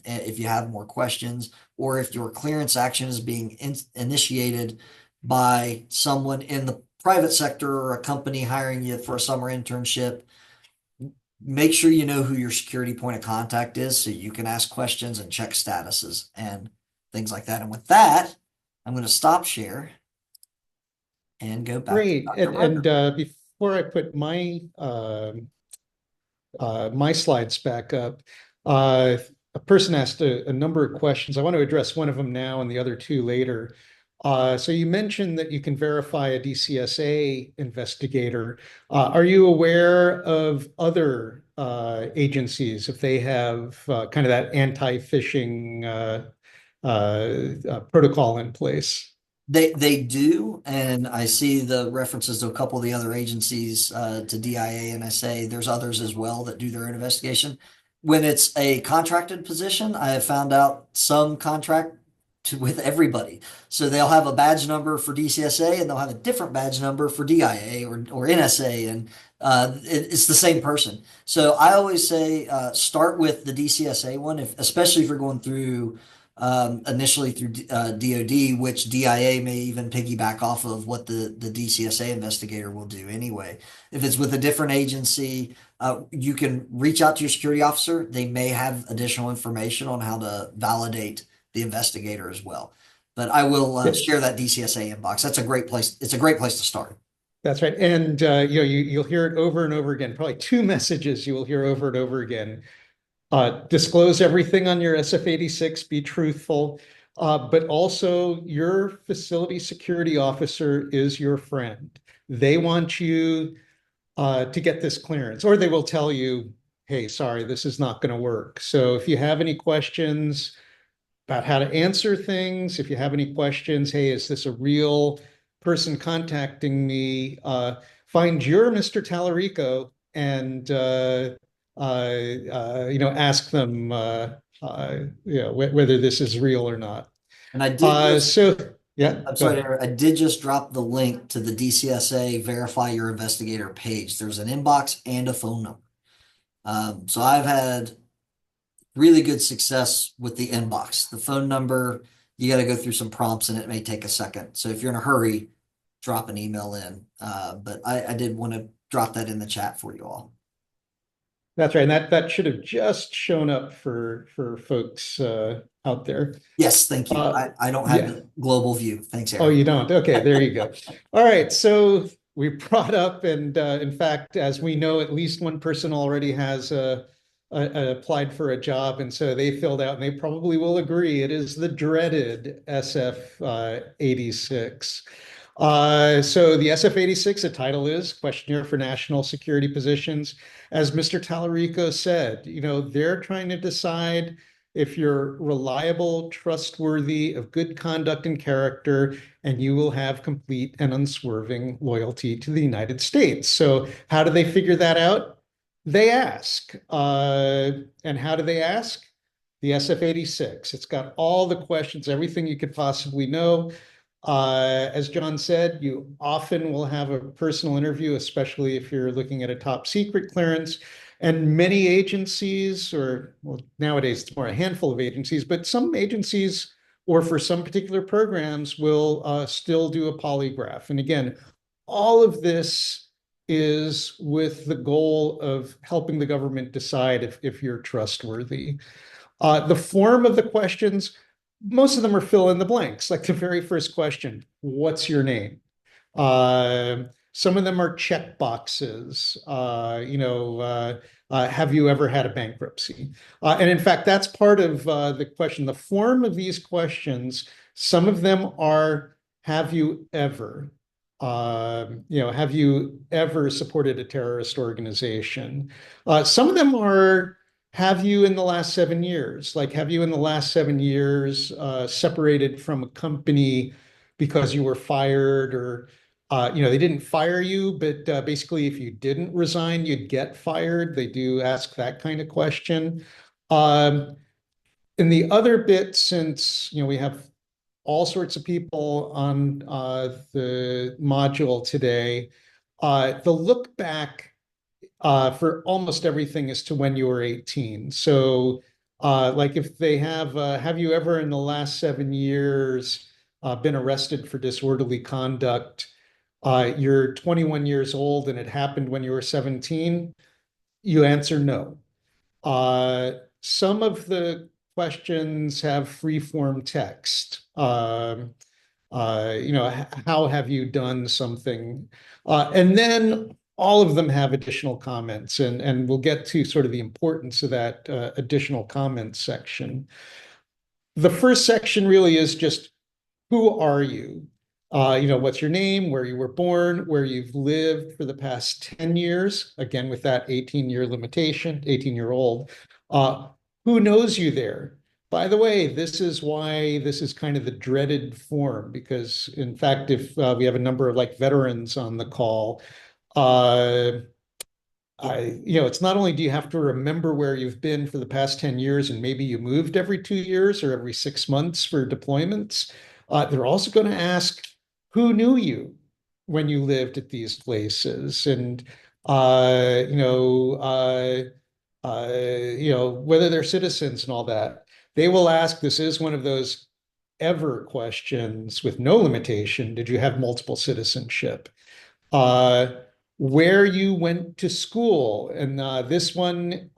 if you have more questions, or if your clearance action is being initiated by someone in the private sector or a company hiring you for a summer internship. Make sure you know who your security point of contact is so you can ask questions and check statuses and things like that. And with that, I'm going to stop share and go back Great. to Dr. And before I put my slides back up, a person asked a number of questions. I want to address one of them now and the other two later. So you mentioned that you can verify a DCSA investigator. Are you aware of other agencies, if they have kind of that anti-phishing protocol in place? They do, and I see the references to a couple of the other agencies to DIA, and I say there's others as well that do their own investigation. When it's a contracted position, I have found out some contract with everybody. So they'll have a badge number for DCSA and they'll have a different badge number for DIA or NSA, and it's the same person. So I always say start with the DCSA one, especially if you're going through initially through DoD, which DIA may even piggyback off of what the DCSA investigator will do anyway. If it's with a different agency, you can reach out to your security officer. They may have additional information on how to validate the investigator as well. But I will Yeah, share that DCSA inbox. That's a great place. It's a great place to start. that's right. And you'll hear it over and over again. Probably two messages you will hear over and over again. Disclose everything on your SF-86, be truthful, but also your facility security officer is your friend. They want you to get this clearance, or they will tell you, hey, sorry, this is not going to work. So if you have any questions about how to answer things, if you have any questions, hey, is this a real person contacting me? Find your Mr. Tallarico and ask them whether this is real or not. And I did just, So yeah, I'm go sorry, ahead. Aaron, I did just drop the link to the DCSA Verify Your Investigator page. There's an inbox and a phone number. So I've had really good success with the inbox. The phone number, you got to go through some prompts and it may take a second. So if you're in a hurry, drop an email in. But I did want to drop that in the chat for you all. That's right, and that should have just shown up for folks out there. Yes, thank you. I don't have Yeah. the global view. Thanks, Oh, Aaron. you don't? Okay, there you go. All right, so we brought up, and in fact, as we know, at least one person already has applied for a job, and so they filled out, and they probably will agree, it is the dreaded SF-86. So the SF-86, the title is Questionnaire for National Security Positions. As Mr. Tallarico said, they're trying to decide if you're reliable, trustworthy, of good conduct and character, and you will have complete and unswerving loyalty to the United States. So how do they figure that out? They ask. And how do they ask? The SF-86. It's got all the questions, everything you could possibly know. As John said, you often will have a personal interview, especially if you're looking at a top secret clearance. And many agencies, or well, nowadays it's more a handful of agencies, but some agencies, or for some particular programs, will still do a polygraph. And again, all of this is with the goal of helping the government decide if you're trustworthy. The form of the questions, most of them are fill in the blanks. Like the very first question, what's your name? Some of them are check boxes. Have you ever had a bankruptcy? And in fact, that's part of the question. The form of these questions, some of them are, have you ever? Have you ever supported a terrorist organization? Some of them are, have you in the last 7 years? Like, have you in the last 7 years separated from a company because you were fired, or they didn't fire you, but basically if you didn't resign, you'd get fired. They do ask that kind of question. In the other bit, since we have all sorts of people on the module today, the look back for almost everything is to when you were 18. So like if they have you ever in the last 7 years been arrested for disorderly conduct? You're 21 years old and it happened when you were 17, you answer no. Some of the questions have free form text. How have you done something? And then all of them have additional comments, and we'll get to sort of the importance of that additional comments section. The first section really is just, who are you? What's your name, where you were born, where you've lived for the past 10 years, again, with that 18-year limitation, 18-year-old. Who knows you there? by the way, this is why this is kind of the dreaded form, because in fact, if we have a number of like veterans on the call, uh, it's not only do you have to remember where you've been for the past 10 years and maybe you moved every 2 years or every 6 months for deployments, they're also going to ask who knew you when you lived at these places and, uh, you know, uh, whether they're citizens and all that. They will ask, this is one of those ever questions with no limitation. Did you have multiple citizenship? uh, where you went to school. And this one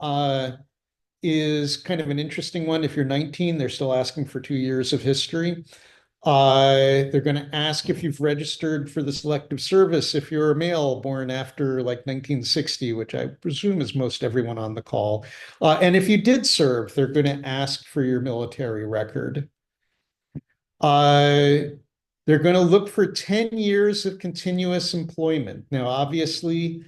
is kind of an interesting one. If you're 19, they're still asking for 2 years of history. They're going to ask if you've registered for the selective service if you're a male born after like 1960, which I presume is most everyone on the call. And if you did serve, they're going to ask for your military record. Uh, they're going to look for 10 years of continuous employment. Now, obviously,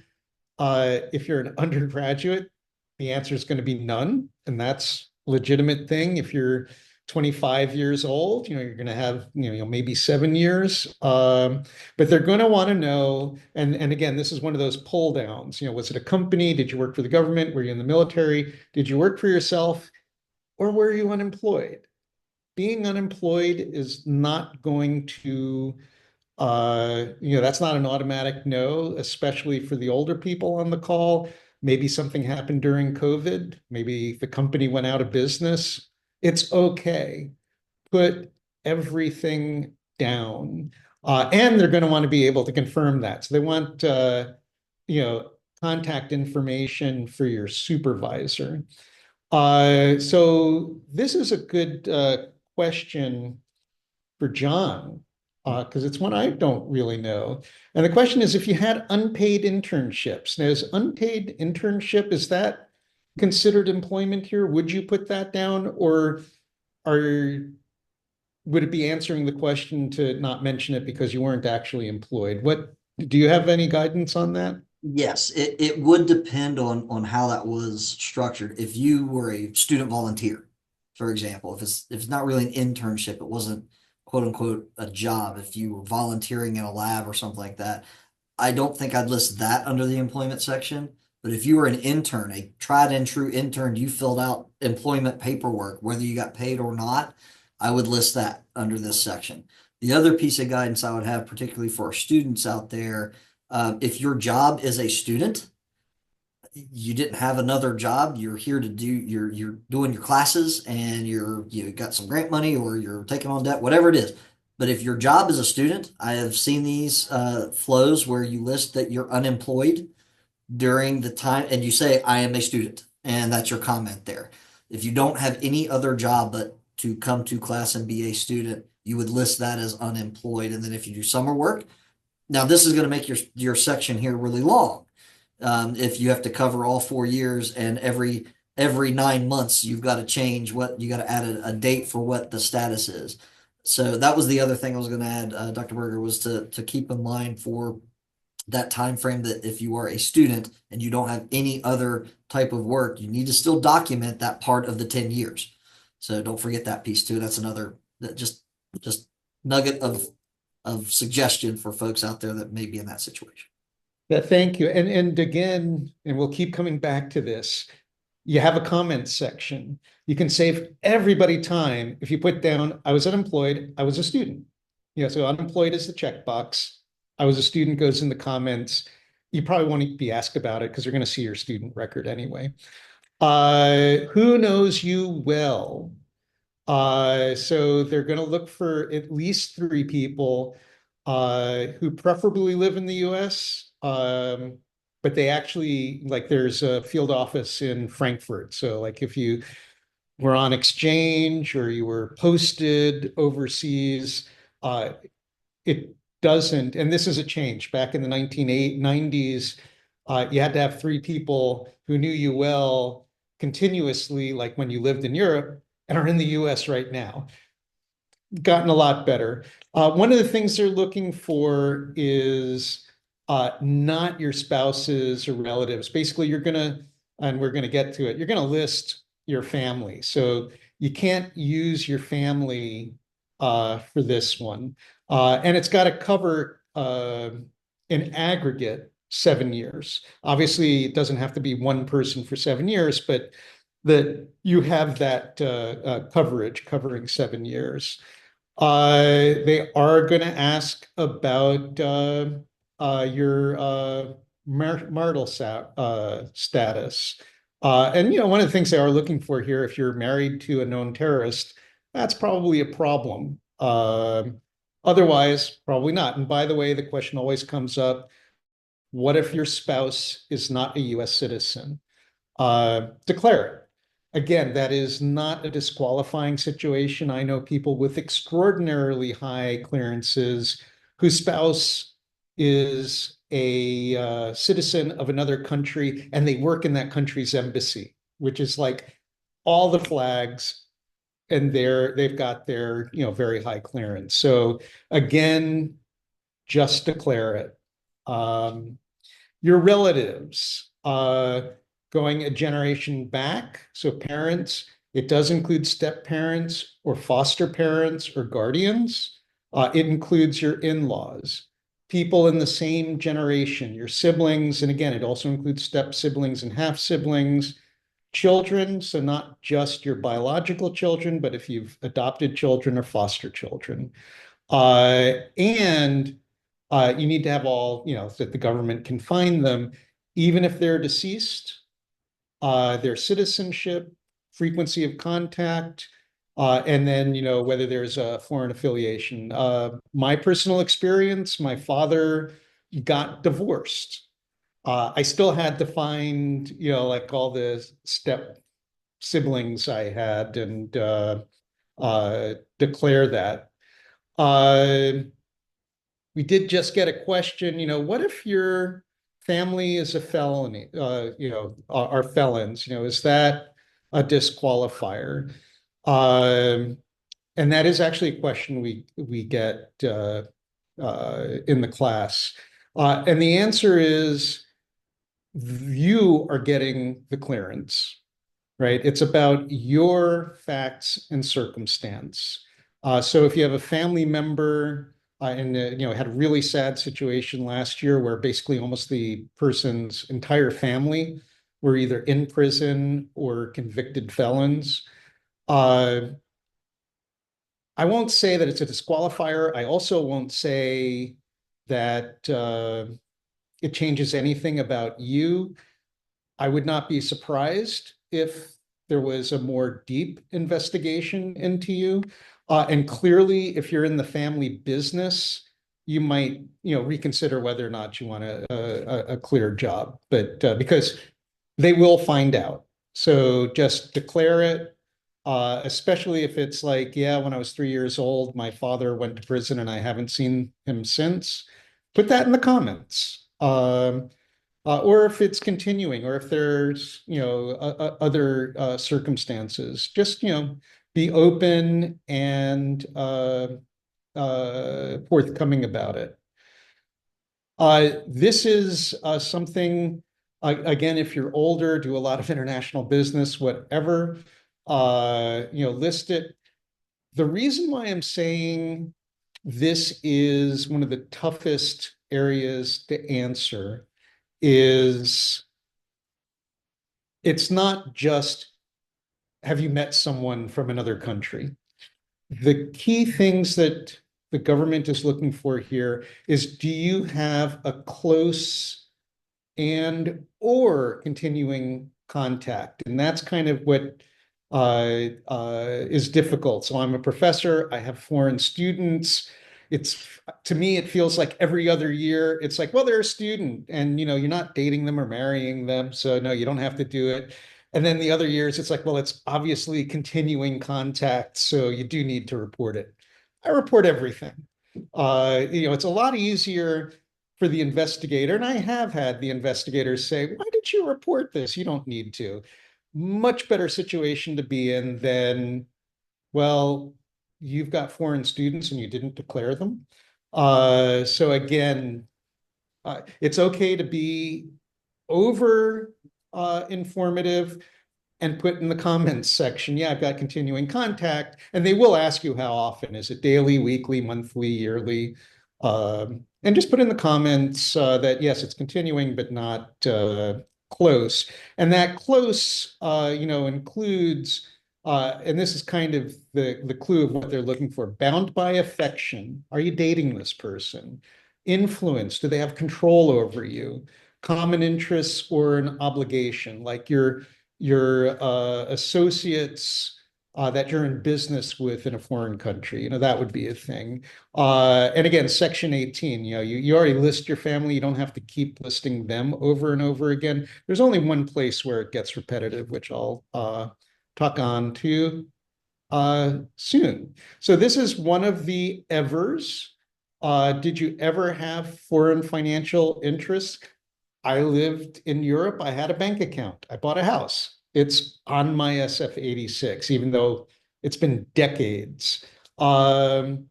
if you're an undergraduate, the answer is going to be none, and that's a legitimate thing. If you're 25 years old, you're going to have, maybe 7 years. But they're going to want to know, and again, this is one of those pull downs. Was it a company? Did you work for the government? Were you in the military? Did you work for yourself? Or were you unemployed? Being unemployed is not going to, that's not an automatic no, especially for the older people on the call. Maybe something happened during COVID. Maybe the company went out of business. It's okay. Put everything down. And they're going to want to be able to confirm that. So they want, contact information for your supervisor. So this is a good question for John, because it's one I don't really know. And the question is, if you had unpaid internships, now is unpaid internship, is that considered employment here? Would you put that down, or are would it be answering the question to not mention it because you weren't actually employed? What do you have any guidance on that? Yes, it would depend on how that was structured. If you were a student volunteer, for example, if it's not really an internship, it wasn't quote unquote a job. If you were volunteering in a lab or something like that, I don't think I'd list that under the employment section. But if you were an intern, a tried and true intern, you filled out employment paperwork, whether you got paid or not, I would list that under this section. The other piece of guidance I would have, particularly for our students out there, if your job is a student, you didn't have another job, you're here to do you're doing your classes and you got some grant money or you're taking on debt, whatever it is. But if your job is a student, I have seen these flows where you list that you're unemployed during the time and you say, I am a student, and that's your comment there. If you don't have any other job but to come to class and be a student, you would list that as unemployed. And then if you do summer work, now this is going to make your section here really long. If you have to cover all 4 years and every 9 months you've got to change what you got to add a date for what the status is. So that was the other thing I was going to add, Dr. Berger, was to keep in mind for that time frame that if you are a student and you don't have any other type of work, you need to still document that part of the 10 years. So don't forget that piece too. That's another just nugget of suggestion for folks out there that may be in that situation. Yeah, thank you. And again, and we'll keep coming back to this. You have a comments section. You can save everybody time if you put down, I was unemployed, I was a student. So unemployed is the checkbox. I was a student goes in the comments. You probably won't be asked about it because you're going to see your student record anyway. Who knows you well? So they're going to look for at least 3 people who preferably live in the US, but they actually, like, there's a field office in Frankfurt. So like if you were on exchange or you were posted overseas, it doesn't, and this is a change. Back in the 1990s, you had to have 3 people who knew you well continuously, like when you lived in Europe and are in the US right now. Gotten a lot better. One of the things they're looking for is not your spouses or relatives. Basically, you're going to, and we're going to get to it, you're going to list your family. So you can't use your family for this one. And it's got to cover in aggregate 7 years. Obviously, it doesn't have to be one person for 7 years, but that you have that coverage covering 7 years. They are going to ask about your marital status. And, one of the things they are looking for here, if you're married to a known terrorist, that's probably a problem. Otherwise, probably not. And by the way, the question always comes up, what if your spouse is not a US citizen? Declare it. Again, that is not a disqualifying situation. I know people with extraordinarily high clearances whose spouse is a citizen of another country and they work in that country's embassy, which is like all the flags, and they've got their very high clearance. So again, just declare it. Your relatives, going a generation back, so parents, it does include step parents or foster parents or guardians. It includes your in-laws, people in the same generation, your siblings, and again, it also includes step siblings and half siblings, children, so not just your biological children, but if you've adopted children or foster children. And you need to have all, so that the government can find them, even if they're deceased, their citizenship, frequency of contact, and then, whether there's a foreign affiliation. My personal experience, my father got divorced. I still had to find, like all the step siblings I had and declare that. We did just get a question, what if your family is a felony, are felons, is that a disqualifier? And that is actually a question we get in the class. And the answer is you are getting the clearance, right? It's about your facts and circumstance. So if you have a family member and had a really sad situation last year where basically almost the person's entire family were either in prison or convicted felons, I won't say that it's a disqualifier. I also won't say that it changes anything about you. I would not be surprised if there was a more deep investigation into you. And clearly, if you're in the family business, you might, reconsider whether or not you want a clear job. But because they will find out. So just declare it. Especially if it's like, yeah, when I was 3 years old, my father went to prison and I haven't seen him since. Put that in the comments. Or if it's continuing, or if there's, other circumstances, just, be open and forthcoming about it. This is something, again, if you're older, do a lot of international business, whatever, list it. The reason why I'm saying this is one of the toughest areas to answer is it's not just, have you met someone from another country? The key things that the government is looking for here is, do you have a close and or continuing contact? And that's kind of what is difficult. So I'm a professor, I have foreign students. It's, to me, it feels like every other year, it's like, well, they're a student and, you're not dating them or marrying them. So no, you don't have to do it. And then the other years, it's like, well, it's obviously continuing contact. So you do need to report it. I report everything. It's a lot easier for the investigator. And I have had the investigators say, why did you report this? You don't need to. Much better situation to be in than, well, you've got foreign students and you didn't declare them. So again, it's okay to be over informative, and put in the comments section, yeah, I've got continuing contact. And they will ask you how often. Is it daily, weekly, monthly, yearly? And just put in the comments that yes, it's continuing, but not close. And that close, includes, and this is kind of the clue of what they're looking for. Bound by affection. Are you dating this person? Influence. Do they have control over you? Common interests or an obligation, like your associates that you're in business with in a foreign country. That would be a thing. And again, Section 18, you already list your family. You don't have to keep listing them over and over again. There's only one place where it gets repetitive, which I'll talk on to soon. So this is one of the evers. Did you ever have foreign financial interests? I lived in Europe. I had a bank account. I bought a house. It's on my SF-86, even though it's been decades. Um,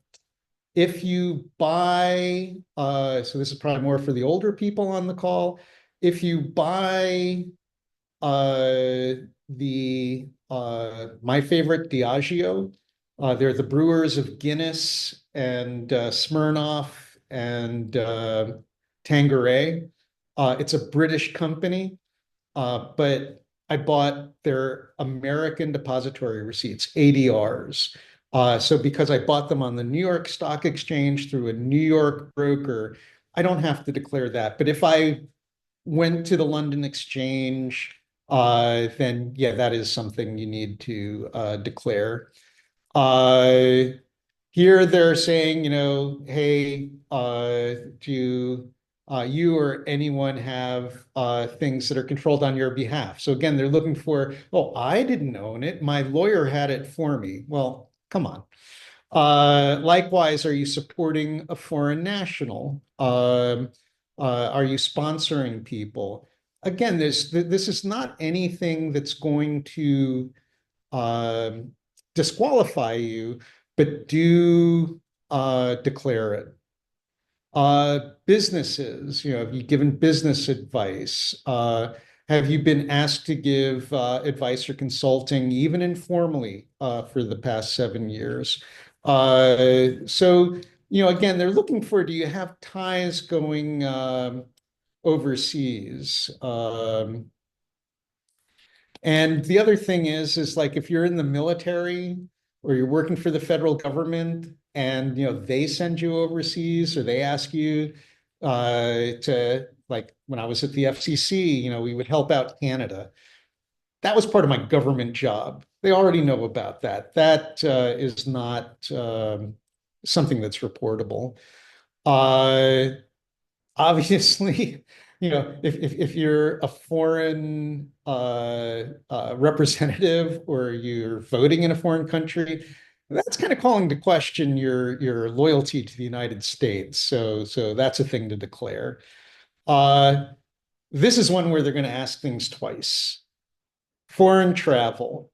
if you buy, so this is probably more for the older people on the call. If you buy the my favorite Diageo, they're the brewers of Guinness and Smirnoff and Tanqueray. It's a British company, but I bought their American depository receipts, ADRs. So because I bought them on the New York Stock Exchange through a New York broker, I don't have to declare that. But if I went to the London Exchange, then yeah, that is something you need to declare. Uh, Here they're saying, hey, do you or anyone have things that are controlled on your behalf? So again, they're looking for, oh, I didn't own it. My lawyer had it for me. Well, come on. Likewise, are you supporting a foreign national? Are you sponsoring people? Again, this is not anything that's going to um, disqualify you, but do declare it. Businesses, have you given business advice? Have you been asked to give advice or consulting, even informally, for the past 7 years? So, again, they're looking for, do you have ties going overseas? And the other thing is like if you're in the military or you're working for the federal government and they send you overseas or they ask you to, like when I was at the FCC, we would help out Canada. That was part of my government job. They already know about that. That is not something that's reportable. Uh, Obviously, if you're a foreign representative or you're voting in a foreign country, that's kind of calling to question your loyalty to the United States. So that's a thing to declare. Uh, this is one where they're going to ask things twice. Foreign travel.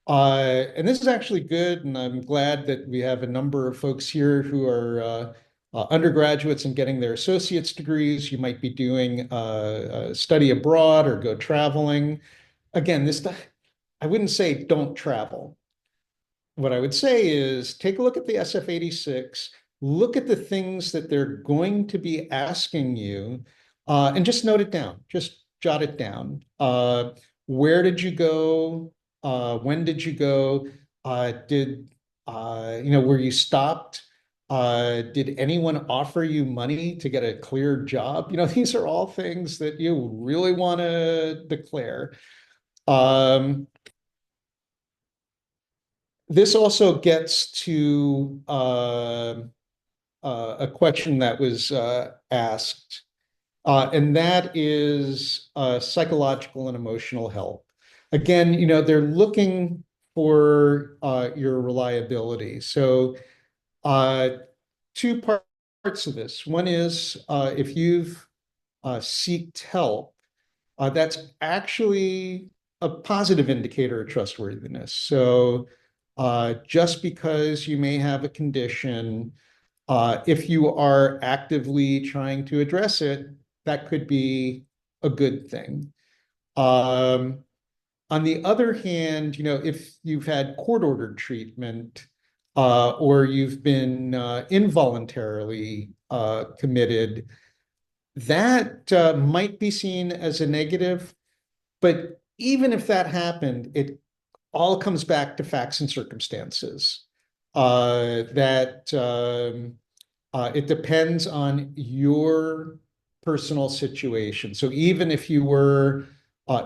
And this is actually good, and I'm glad that we have a number of folks here who are undergraduates and getting their associate's degrees. You might be doing study abroad or go traveling. Again, I wouldn't say don't travel. What I would say is take a look at the SF-86, look at the things that they're going to be asking you, and just note it down. Just jot it down. Where did you go? When did you go? Were you stopped? Did anyone offer you money to get a clear job? These are all things that you really want to declare. This also gets to a question that was asked, and that is psychological and emotional help. Again, they're looking for your reliability. So two parts of this. One is if you've seeked help, that's actually a positive indicator of trustworthiness. So just because you may have a condition, if you are actively trying to address it, that could be a good thing. Um, On the other hand, if you've had court-ordered treatment, or you've been involuntarily committed, that might be seen as a negative. But even if that happened, it all comes back to facts and circumstances. That it depends on your personal situation. So even if you were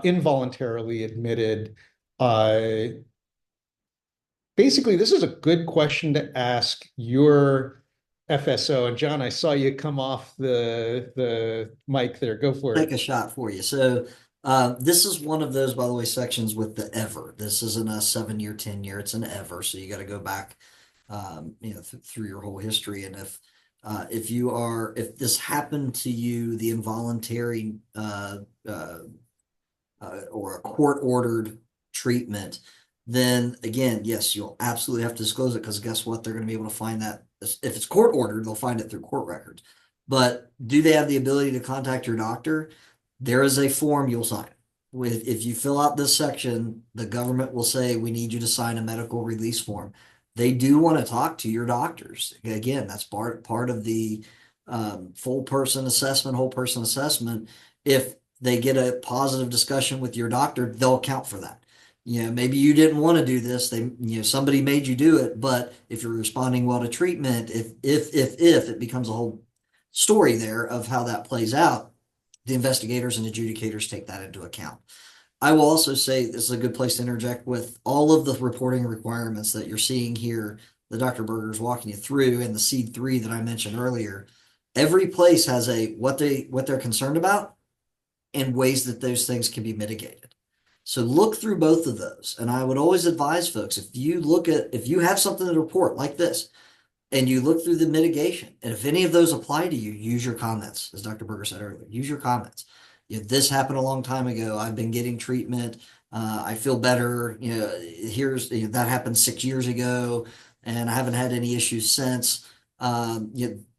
involuntarily admitted, uh, basically, this is a good question to ask your FSO. And John, I saw you come off the mic there. Go for Take it. a shot for you. So this is one of those, by the way, sections with the ever. This isn't a 7-year, 10-year, it's an ever. So you got to go back, through your whole history. And if this happened to you, the involuntary or a court-ordered treatment, then again, yes, you'll absolutely have to disclose it, because guess what? They're going to be able to find that. If it's court-ordered, they'll find it through court records. But do they have the ability to contact your doctor? There is a form you'll sign. If you fill out this section, the government will say, we need you to sign a medical release form. They do want to talk to your doctors. Again, that's part of the whole person assessment. If they get a positive discussion with your doctor, they'll account for that. Maybe you didn't want to do this. Somebody made you do it, but if you're responding well to treatment, if it becomes a whole story there of how that plays out, the investigators and adjudicators take that into account. I will also say this is a good place to interject with all of the reporting requirements that you're seeing here, that Dr. Berger is walking you through, and the seed 3 that I mentioned earlier. Every place has what they're concerned about and ways that those things can be mitigated. So look through both of those. And I would always advise folks, if you have something to report like this, and you look through the mitigation, and if any of those apply to you, use your comments. As Dr. Berger said earlier, use your comments. If this happened a long time ago, I've been getting treatment, I feel better, that happened 6 years ago, and I haven't had any issues since.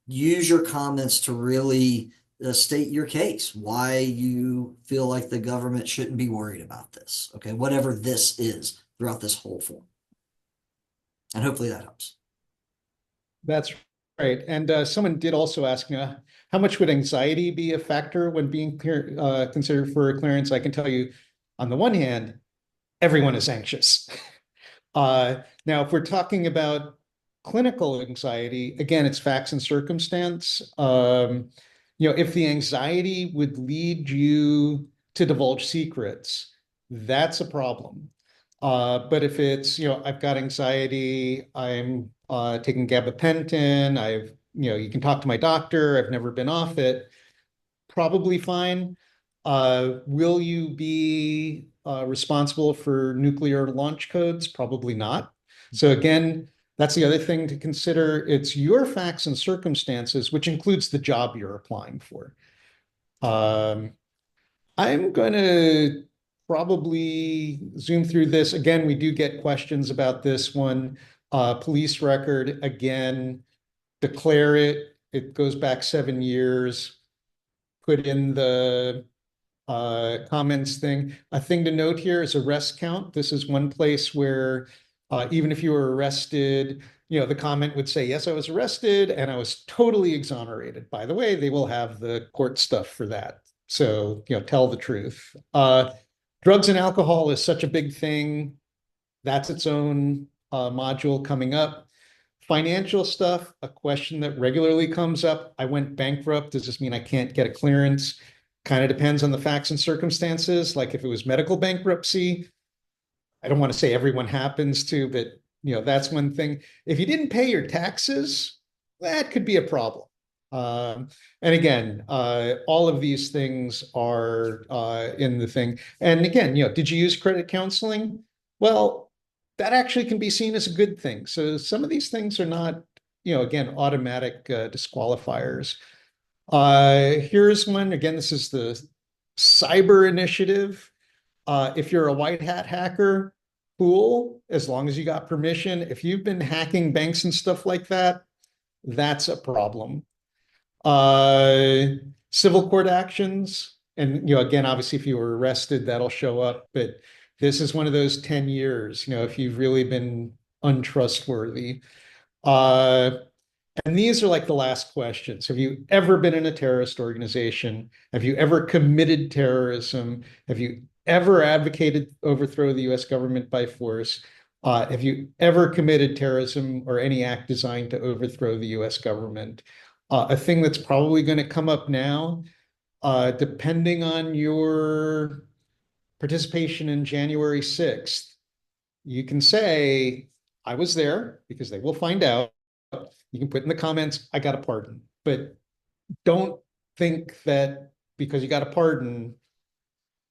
Use your comments to really state your case, why you feel like the government shouldn't be worried about this. Okay, whatever this is throughout this whole form. And hopefully that helps. That's right. And someone did also ask me, how much would anxiety be a factor when being considered for a clearance? I can tell you, on the one hand, everyone is anxious. Now, if we're talking about clinical anxiety, again, it's facts and circumstance. If the anxiety would lead you to divulge secrets, that's a problem. But if it's, I've got anxiety, I'm taking gabapentin, you can talk to my doctor, I've never been off it, probably fine. Will you be responsible for nuclear launch codes? Probably not. So again, that's the other thing to consider. It's your facts and circumstances, which includes the job you're applying for. I'm going to probably zoom through this. Again, we do get questions about this one. Police record, again, declare it. It goes back 7 years. Put in the comments thing. A thing to note here is arrest count. This is one place where even if you were arrested, the comment would say, yes, I was arrested and I was totally exonerated. By the way, they will have the court stuff for that. So, tell the truth. Drugs and alcohol is such a big thing. That's its own module coming up. Financial stuff, a question that regularly comes up. I went bankrupt. Does this mean I can't get a clearance? Kind of depends on the facts and circumstances. Like if it was medical bankruptcy, I don't want to say everyone happens to, but that's one thing. If you didn't pay your taxes, that could be a problem. And again, all of these things are in the thing. And again, did you use credit counseling? Well, that actually can be seen as a good thing. So some of these things are not, again, automatic disqualifiers. Here's one. Again, this is the cyber initiative. If you're a white hat hacker, cool, as long as you got permission. If you've been hacking banks and stuff like that, that's a problem. Civil court actions, and again, obviously, if you were arrested, that'll show up. But this is one of those 10 years, if you've really been untrustworthy. Uh, and these are like the last questions. Have you ever been in a terrorist organization? Have you ever committed terrorism? Have you ever advocated overthrow the US government by force? Have you ever committed terrorism or any act designed to overthrow the US government? A thing that's probably going to come up now, depending on your participation in January 6th, you can say, I was there, because they will find out. You can put in the comments, I got a pardon. But don't think that because you got a pardon,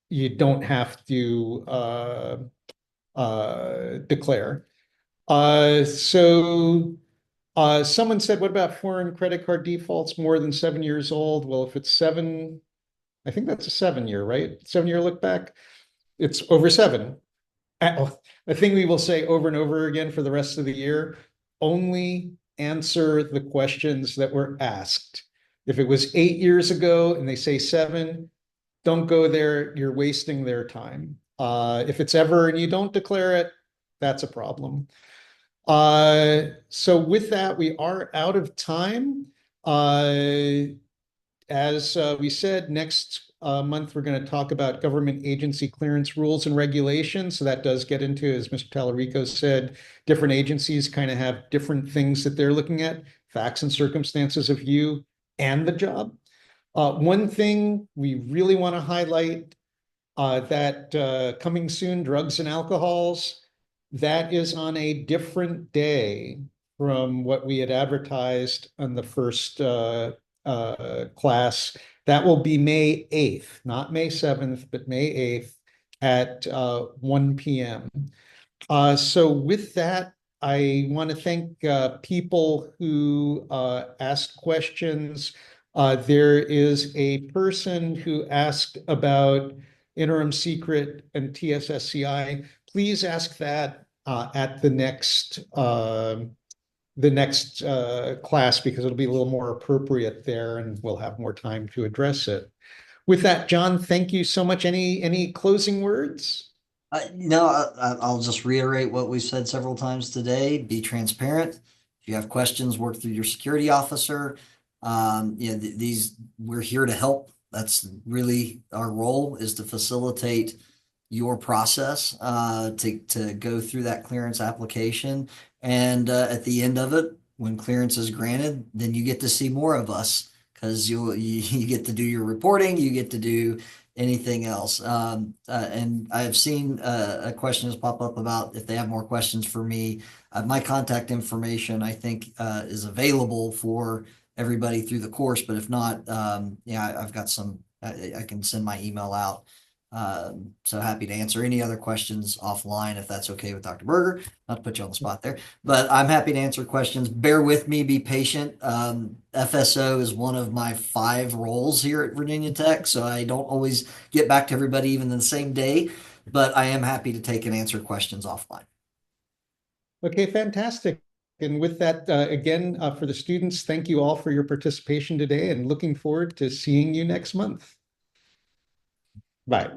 you don't have to declare. Someone said, what about foreign credit card defaults more than 7 years old? Well, if it's 7, I think that's a 7-year, right? 7-year look back. It's over 7. A thing we will say over and over again for the rest of the year, only answer the questions that were asked. If it was 8 years ago and they say 7, don't go there. You're wasting their time. If it's ever and you don't declare it, that's a problem. So with that, we are out of time. As we said, next month, we're going to talk about government agency clearance rules and regulations. So that does get into, as Mr. Tallarico said, different agencies kind of have different things that they're looking at, facts and circumstances of you and the job. One thing we really want to highlight that coming soon, drugs and alcohols, that is on a different day from what we had advertised on the first class. That will be May 8th, not May 7th, but May 8th at 1 p.m. So with that, I want to thank people who asked questions. There is a person who asked about interim secret and TSSCI. Please ask that at the next class, because it'll be a little more appropriate there and we'll have more time to address it. With that, John, thank you so much. Any closing words? No, I'll just reiterate what we've said several times today. Be transparent. If you have questions, work through your security officer. We're here to help. That's really our role, is to facilitate your process to go through that clearance application. And at the end of it, when clearance is granted, then you get to see more of us, because you get to do your reporting, you get to do anything else. And I have seen a question has pop up about if they have more questions for me. My contact information, I think, is available for everybody through the course. But if not, I've got some, I can send my email out. So happy to answer any other questions offline, if that's okay with Dr. Berger. Not to put you on the spot there, but I'm happy to answer questions. Bear with me, be patient. FSO is one of my 5 roles here at Virginia Tech, so I don't always get back to everybody even the same day, but I am happy to take and answer questions offline. Okay, fantastic. And with that, again, for the students, thank you all for your participation today, and looking forward to seeing you next month. Bye.